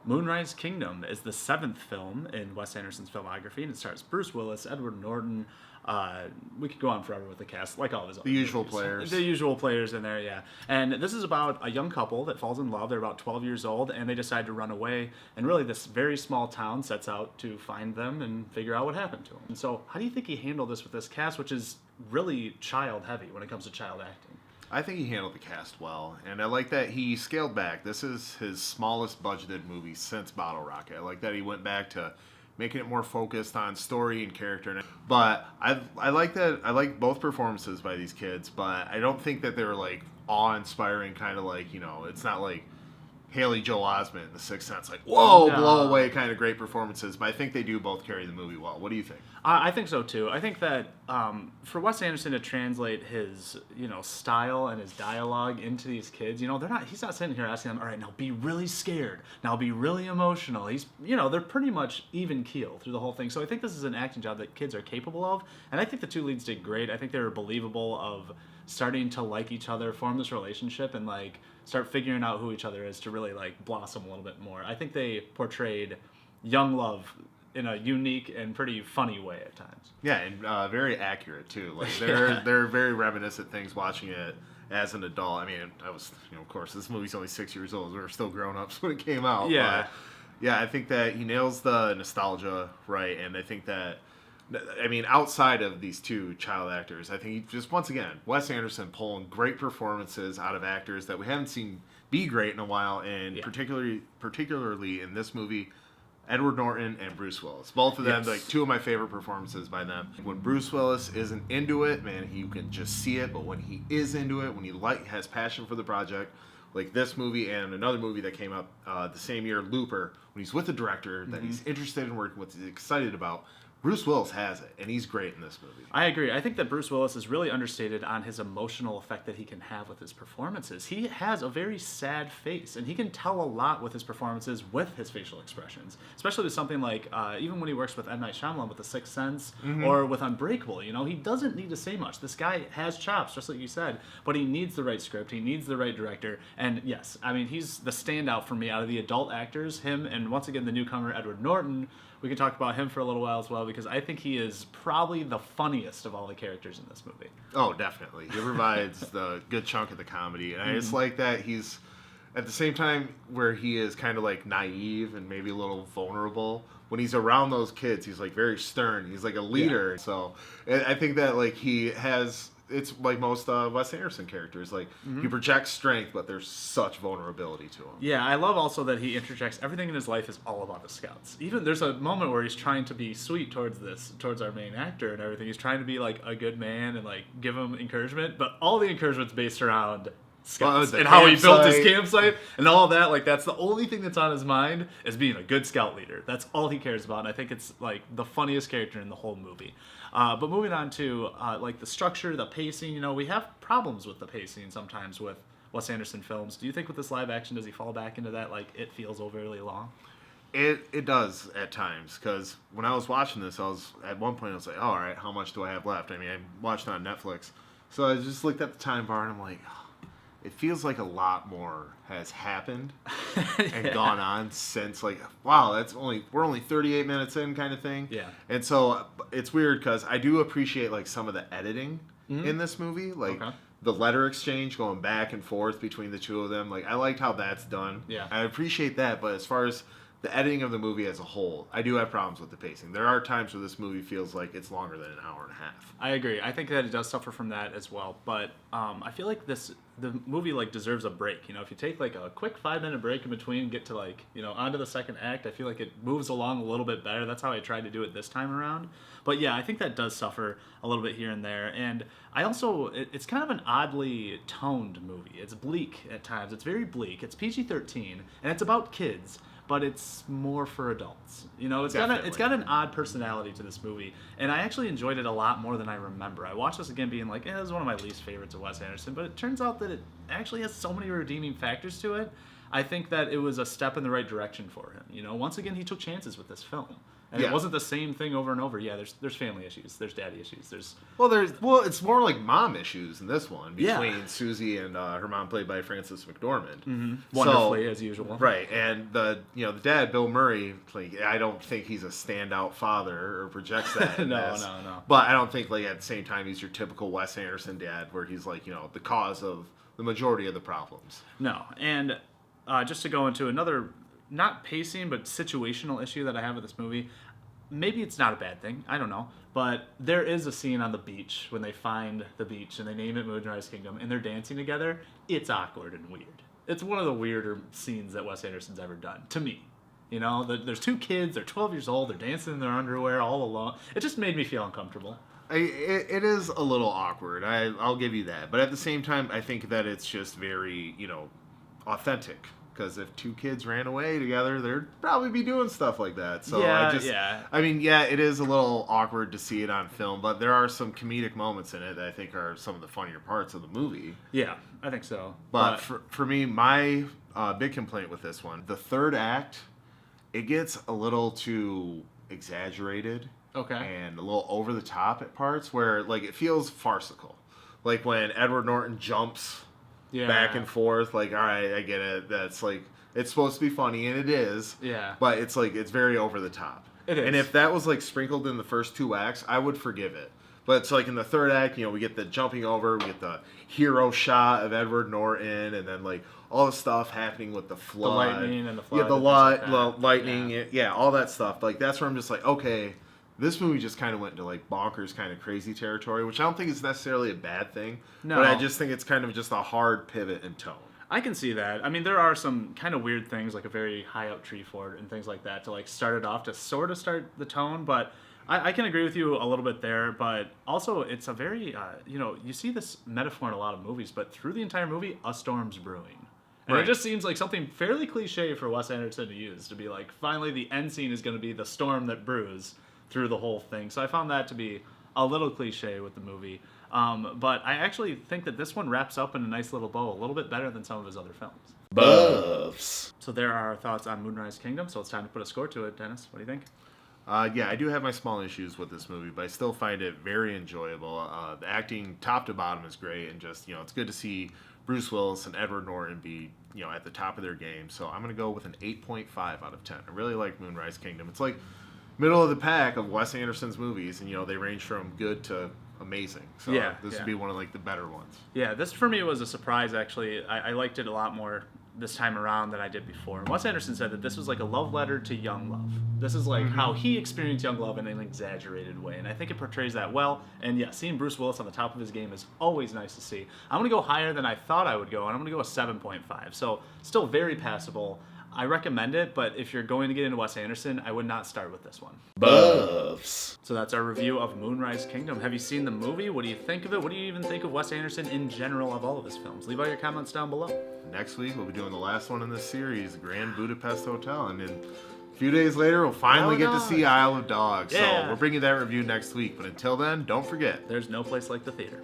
Moonrise Kingdom is the 7th film in Wes Anderson's filmography, and it stars Bruce Willis, Edward Norton. We could go on forever with the cast, like all of his other The usual movies. players. The usual players in there, yeah. And this is about a young couple that falls in love. They're about 12 years old, and they decide to run away. And really, this very small town sets out to find them and figure out what happened to them. And so, how do you think he handled this with this cast, which is really child-heavy when it comes to child acting? I think he handled the cast well, and I like that he scaled back. This is his smallest budgeted movie since Bottle Rocket. I like that he went back to making it more focused on story and character. But I like that. I like both performances by these kids, but I don't think that they're like awe-inspiring, kind of like, you know, it's not like Haley Joel Osment in The Sixth Sense, like, whoa, No. blow away kind of great performances. But I think they do both carry the movie well. What do you think? I think so too. I think that for Wes Anderson to translate his, style and his dialogue into these kids, he's not sitting here asking them, all right, now be really scared, now be really emotional. They're pretty much even keel through the whole thing. So I think this is an acting job that kids are capable of, and I think the two leads did great. I think they were believable of starting to like each other, form this relationship, and start figuring out who each other is to really blossom a little bit more. I think they portrayed young love in a unique and pretty funny way at times. Yeah, and very accurate too. Like they're very reminiscent things watching it as an adult. I mean, I was, of course, this movie's only 6 years old. We were still grown ups when it came out. Yeah. But yeah, I think that he nails the nostalgia right, and I think that, outside of these two child actors, I think he just, once again, Wes Anderson pulling great performances out of actors that we haven't seen be great in a while, and particularly in this movie, Edward Norton and Bruce Willis. Both of them, Yes. two of my favorite performances by them. When Bruce Willis isn't into it, man, you can just see it. But when he is into it, when he has passion for the project, like this movie and another movie that came up the same year, Looper, when he's with the director that he's interested in working with, he's excited about, Bruce Willis has it, and he's great in this movie. I agree. I think that Bruce Willis is really understated on his emotional effect that he can have with his performances. He has a very sad face, and he can tell a lot with his performances with his facial expressions, especially with something like, even when he works with M. Night Shyamalan with The Sixth Sense or with Unbreakable, he doesn't need to say much. This guy has chops, just like you said, but he needs the right script, he needs the right director, and yes, he's the standout for me out of the adult actors, him, and once again, the newcomer, Edward Norton. We can talk about him for a little while as well, because I think he is probably the funniest of all the characters in this movie. Oh, definitely. He provides the good chunk of the comedy. And I just like that he's, at the same time where he is kind of naive and maybe a little vulnerable, when he's around those kids, he's very stern. He's like a leader. Yeah. So I think that he has, it's like most Wes Anderson characters. He projects strength, but there's such vulnerability to him. Yeah, I love also that he interjects everything in his life is all about the Scouts. Even there's a moment where he's trying to be sweet towards our main actor and everything. He's trying to be a good man and give him encouragement, but all the encouragement's based around Scouts and how he built his campsite and all of that. That's the only thing that's on his mind is being a good Scout leader. That's all he cares about, and I think it's the funniest character in the whole movie. But moving on to the structure, the pacing, we have problems with the pacing sometimes with Wes Anderson films. Do you think with this live action, does he fall back into that, it feels overly long? It does at times, because when I was watching this, at one point I was like, oh, all right, how much do I have left? I watched it on Netflix. So I just looked at the time bar and I'm like, oh, it feels like a lot more has happened and gone on since, wow, we're only 38 minutes in kind of thing. Yeah. And so it's weird because I do appreciate some of the editing in this movie, the letter exchange going back and forth between the two of them. I liked how that's done. Yeah. I appreciate that, but as far as the editing of the movie as a whole, I do have problems with the pacing. There are times where this movie feels like it's longer than an hour and a half. I agree. I think that it does suffer from that as well. But I feel like the movie deserves a break. If you take a quick 5-minute break in between and get to onto the second act, I feel like it moves along a little bit better. That's how I tried to do it this time around. But yeah, I think that does suffer a little bit here and there. And I also, it's kind of an oddly toned movie. It's bleak at times. It's very bleak. It's PG-13 and it's about kids, but it's more for adults. It's got an odd personality to this movie, and I actually enjoyed it a lot more than I remember. I watched this again being this is one of my least favorites of Wes Anderson, but it turns out that it actually has so many redeeming factors to it. I think that it was a step in the right direction for him. Once again, he took chances with this film. And Yeah. it wasn't the same thing over and over. Yeah, there's family issues, there's daddy issues, there's... Yeah. It wasn't the same thing over and over. Yeah, there's family issues, there's daddy issues, there's... Well, it's more like mom issues in this one Yeah. between Susie and her mom, played by Frances McDormand. Mm-hmm. Wonderfully, as usual. Right, and the dad, Bill Murray, like, I don't think he's a standout father or projects that. in No. this. But I don't think, like, at the same time he's your typical Wes Anderson dad, where he's like, the cause of the majority of the problems. No, and just to go into another, not pacing, but situational issue that I have with this movie, maybe it's not a bad thing, I don't know, but there is a scene on the beach when they find the beach and they name it Moonrise Kingdom and they're dancing together. It's awkward and weird. It's one of the weirder scenes that Wes Anderson's ever done, to me. There's two kids, they're 12 years old, they're dancing in their underwear all alone. It just made me feel uncomfortable. It is a little awkward, I'll give you that. But at the same time, I think that it's just very, authentic. Because if two kids ran away together, they'd probably be doing stuff like that. So yeah. I mean, yeah, it is a little awkward to see it on film, but there are some comedic moments in it that I think are some of the funnier parts of the movie. Yeah, I think so. But for me, my big complaint with this one, the third act, it gets a little too exaggerated. Okay. And a little over the top at parts where, like, it feels farcical. Like when Edward Norton jumps back and forth, like, all right, I get it. That's like, it's supposed to be funny, and it is. Yeah. But it's like, it's very over the top. It is. And if that was like sprinkled in the first two acts, I would forgive it. But it's like in the third act, we get the jumping over, we get the hero shot of Edward Norton, and then like all the stuff happening with the flood, the lightning and the flood, yeah, the lightning, yeah, all that stuff. Like that's where I'm just like, okay. This movie just kind of went into like bonkers kind of crazy territory, which I don't think is necessarily a bad thing. No. But I just think it's kind of just a hard pivot in tone. I can see that. I mean, there are some kind of weird things, like a very high up tree fort and things like that, to like start it off to sort of start the tone. But I can agree with you a little bit there. But also, it's a very, you see this metaphor in a lot of movies, but through the entire movie, a storm's brewing. And It just seems like something fairly cliche for Wes Anderson to use, to be like, finally the end scene is going to be the storm that brews through the whole thing. So I found that to be a little cliche with the movie. But I actually think that this one wraps up in a nice little bow, a little bit better than some of his other films. Buffs. So there are our thoughts on Moonrise Kingdom, so it's time to put a score to it. Dennis, what do you think? Yeah, I do have my small issues with this movie, but I still find it very enjoyable. The acting top to bottom is great, and just, it's good to see Bruce Willis and Edward Norton be, at the top of their game. So I'm going to go with an 8.5 out of 10. I really like Moonrise Kingdom. It's like middle of the pack of Wes Anderson's movies, and they range from good to amazing. So this would be one of like the better ones. Yeah, this for me was a surprise actually. I liked it a lot more this time around than I did before. And Wes Anderson said that this was like a love letter to young love. This is like how he experienced young love in an exaggerated way, and I think it portrays that well. And yeah, seeing Bruce Willis on the top of his game is always nice to see. I'm gonna go higher than I thought I would go, and I'm gonna go a 7.5. So still very passable. I recommend it, but if you're going to get into Wes Anderson, I would not start with this one. Buffs. So that's our review of Moonrise Kingdom. Have you seen the movie? What do you think of it? What do you even think of Wes Anderson in general of all of his films? Leave all your comments down below. Next week, we'll be doing the last one in this series, Grand Budapest Hotel. And then a few days later, we'll finally get to see Isle of Dogs. Yeah. So we'll bring you that review next week. But until then, don't forget, there's no place like the theater.